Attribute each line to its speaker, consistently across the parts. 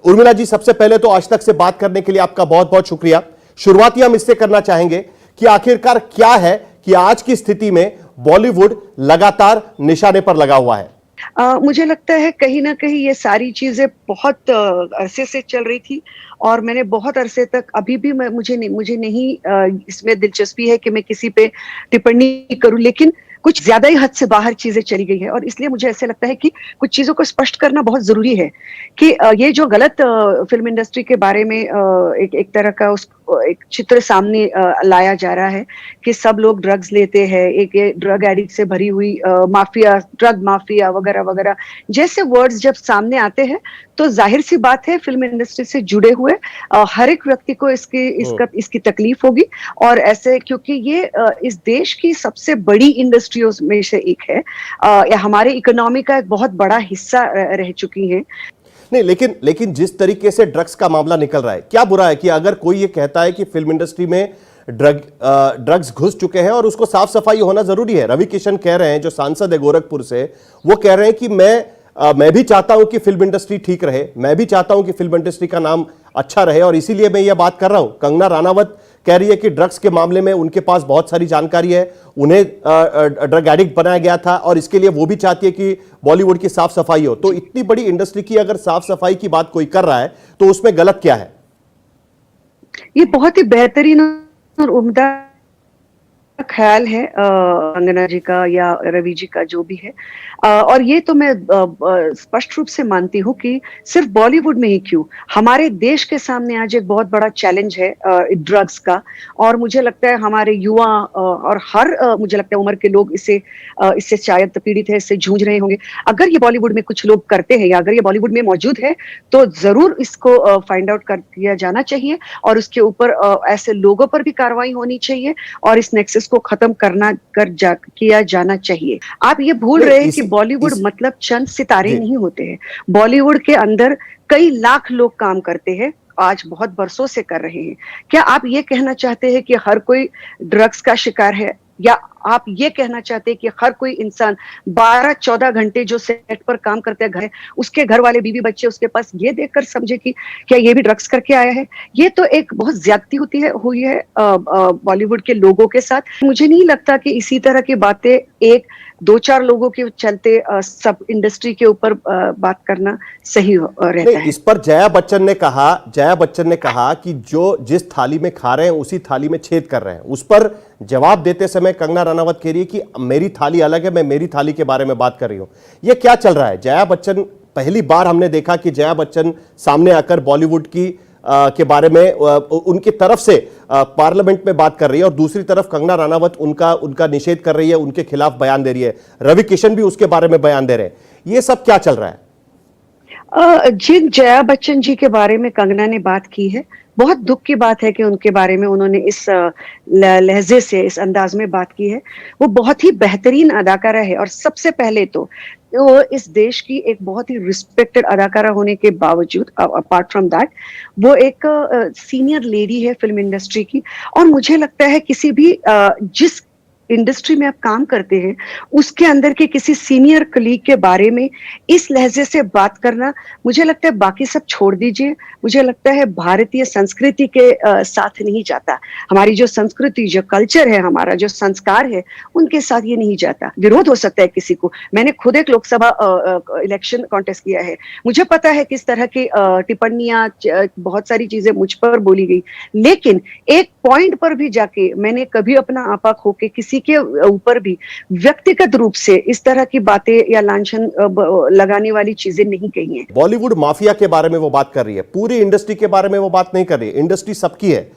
Speaker 1: उर्मिला जी, सबसे पहले तो आज तक से बात करने के लिए आपका बहुत बहुत शुक्रिया। शुरुआती हम इससे करना चाहेंगे कि आखिरकार क्या है कि आज की स्थिति में बॉलीवुड लगातार निशाने पर लगा हुआ है।
Speaker 2: मुझे लगता है कहीं ना कहीं ये सारी चीजें बहुत अरसे से चल रही थी और मैंने बहुत अरसे तक अभी भी मुझे नहीं इसमें दिलचस्पी है कि मैं किसी पे टिप्पणी करूं, लेकिन कुछ ज्यादा ही हद से बाहर चीजें चली गई है और इसलिए मुझे ऐसे लगता है कि कुछ चीजों को स्पष्ट करना बहुत जरूरी है कि ये जो गलत फिल्म इंडस्ट्री के बारे में एक तरह का उस एक चित्र सामने लाया जा रहा है कि सब लोग ड्रग्स लेते हैं, एक ये ड्रग एडिक्ट से भरी हुई माफिया, ड्रग माफिया वगैरह वगैरह जैसे वर्ड्स जब सामने आते हैं तो जाहिर सी बात है फिल्म इंडस्ट्री से जुड़े हुए हर एक व्यक्ति को इसकी तकलीफ होगी। और ऐसे क्योंकि ये इस देश की सबसे बड़ी इंडस्ट्रियों में से एक है, हमारे इकोनॉमी का एक बहुत बड़ा हिस्सा रह चुकी है।
Speaker 1: नहीं, लेकिन जिस तरीके से ड्रग्स का मामला निकल रहा है, क्या बुरा है कि अगर कोई ये कहता है कि फिल्म इंडस्ट्री में ड्रग्स घुस चुके हैं और उसको साफ सफाई होना जरूरी है। रवि किशन कह रहे हैं, जो सांसद है गोरखपुर से, वो कह रहे हैं कि मैं भी चाहता हूं कि फिल्म इंडस्ट्री ठीक रहे, मैं भी चाहता हूं कि फिल्म इंडस्ट्री का नाम अच्छा रहे और इसीलिए मैं ये बात कर रहा हूं। कंगना रनावत कह रही है कि ड्रग्स के मामले में उनके पास बहुत सारी जानकारी है, उन्हें ड्रग एडिक्ट बनाया गया था और इसके लिए वो भी चाहती है कि बॉलीवुड की साफ सफाई हो। तो इतनी बड़ी इंडस्ट्री की अगर साफ सफाई की बात कोई कर रहा है तो उसमें गलत क्या है?
Speaker 2: ये बहुत ही बेहतरीन और उम्दा ख्याल है अंगना जी का या रवि जी का, जो भी है। और ये तो मैं स्पष्ट रूप से मानती हूँ कि सिर्फ बॉलीवुड में ही क्यों, हमारे देश के सामने आज एक बहुत बड़ा चैलेंज है ड्रग्स का। और मुझे लगता है हमारे युवा और हर मुझे लगता है उम्र के लोग इससे शायद पीड़ित है, इससे जूझ रहे होंगे। अगर ये बॉलीवुड में कुछ लोग करते हैं या अगर ये बॉलीवुड में मौजूद है तो जरूर इसको फाइंड आउट कर दिया जाना चाहिए और उसके ऊपर ऐसे लोगों पर भी कार्रवाई होनी चाहिए और इस नेक्सस को खत्म किया जाना चाहिए। आप ये भूल रहे हैं कि बॉलीवुड मतलब चंद सितारे नहीं होते हैं। बॉलीवुड के अंदर कई लाख लोग काम करते हैं, आज बहुत बरसों से कर रहे हैं। क्या आप ये कहना चाहते हैं कि हर कोई ड्रग्स का शिकार है, या आप ये कहना चाहते हैं कि हर कोई इंसान 12-14 घंटे जो सेट पर काम करते हैं घर, उसके घर वाले बीवी बच्चे उसके पास ये देखकर समझे कि क्या ये भी ड्रग्स करके आया है? ये तो एक बहुत ज्यादती हुई है बॉलीवुड के लोगों के साथ। मुझे नहीं लगता कि इसी तरह की बातें एक 2-4 लोगों के चलते सब इंडस्ट्री के ऊपर बात करना सही रहता है।
Speaker 1: इस पर जया बच्चन ने कहा कि जो जिस थाली में खा रहे हैं उसी थाली में छेद कर रहे हैं। उस पर जवाब देते समय कंगना रनावत कह रही है कि मेरी थाली अलग है, मैं मेरी थाली के बारे में बात कर रही हूं। यह क्या चल रहा है? जया बच्चन, पहली बार हमने देखा कि जया बच्चन सामने आकर बॉलीवुड की के बारे में उनकी तरफ से पार्लियामेंट में बात कर रही है और दूसरी तरफ कंगना रनावत उनका निषेध कर रही है, उनके खिलाफ बयान दे रही है। रवि किशन भी उसके बारे में बयान दे रहे हैं। ये सब क्या चल रहा है?
Speaker 2: जिन जया बच्चन जी के बारे में कंगना ने बात की है, बहुत दुख की बात है कि उनके बारे में उन्होंने इस लहजे से, इस अंदाज में बात की है। वो बहुत ही बेहतरीन अदाकारा है और सबसे पहले तो वो इस देश की एक बहुत ही रिस्पेक्टेड अदाकारा होने के बावजूद, अपार्ट फ्रॉम दैट, वो एक सीनियर लेडी है फिल्म इंडस्ट्री की। और मुझे लगता है किसी भी जिस इंडस्ट्री में आप काम करते हैं उसके अंदर के किसी सीनियर कलीग के बारे में इस लहजे से बात करना, मुझे लगता है बाकी सब छोड़ दीजिए। मुझे लगता है भारतीय संस्कृति के साथ नहीं जाता। हमारी जो संस्कृति, जो कल्चर है, हमारा जो संस्कार है, उनके साथ ये नहीं जाता। विरोध हो सकता है किसी को। मैंने खुद एक लोकसभा इलेक्शन कॉन्टेस्ट किया है, मुझे पता है किस तरह की टिप्पणियां, बहुत सारी चीजें मुझ पर बोली गई, लेकिन एक पॉइंट पर भी जाके मैंने कभी अपना आपा खो के किसी के ऊपर भी व्यक्तिगत रूप से इस तरह की बातें या लांछन लगाने वाली चीजें नहीं कही हैं।
Speaker 1: बॉलीवुड माफिया के बारे में वो बात कर रही है, पूरी इंडस्ट्री के बारे में वो बात नहीं कर रही है। इंडस्ट्री सबकी है,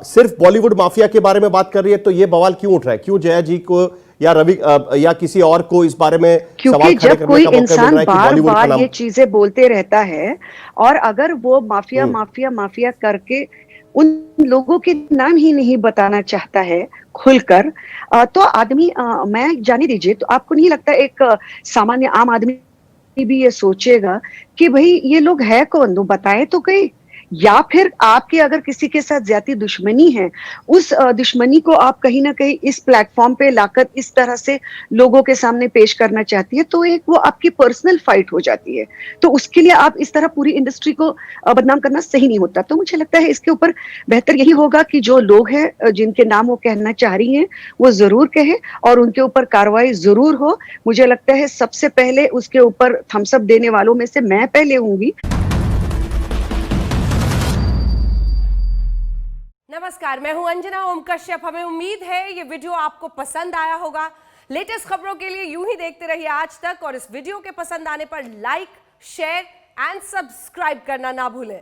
Speaker 1: सिर्फ बॉलीवुड माफिया के बारे में बात कर रही है। तो ये बवाल क्यों उठ रहा है? क्यों जया जी को या रवि या किसी और को इस बारे में
Speaker 2: क्योंकि जब कोई इंसान बार बार ये चीजें बोलते रहता है और अगर वो माफिया माफिया माफिया करके उन लोगों के नाम ही नहीं बताना चाहता है खुलकर, तो आदमी, मैं जाने दीजिए, तो आपको नहीं लगता एक सामान्य आम आदमी भी ये सोचेगा कि भाई ये लोग है कौन, तो बताए तो कहीं या फिर आपके अगर किसी के साथ ज्यादा दुश्मनी है, उस दुश्मनी को आप कहीं ना कहीं इस प्लेटफॉर्म पे लाकर इस तरह से लोगों के सामने पेश करना चाहती है, तो एक वो आपकी पर्सनल फाइट हो जाती है। तो उसके लिए आप इस तरह पूरी इंडस्ट्री को बदनाम करना सही नहीं होता। तो मुझे लगता है इसके ऊपर बेहतर यही होगा कि जो लोग हैं जिनके नाम वो कहना चाह रही हैं, वो जरूर कहे और उनके ऊपर कार्रवाई जरूर हो। मुझे लगता है सबसे पहले उसके ऊपर थम्स अप देने वालों में से मैं पहले होंगी।
Speaker 3: नमस्कार, मैं हूं अंजना ओम कश्यप। हमें उम्मीद है ये वीडियो आपको पसंद आया होगा। लेटेस्ट खबरों के लिए यूं ही देखते रहिए आज तक, और इस वीडियो के पसंद आने पर लाइक, शेयर एंड सब्सक्राइब करना ना भूलें।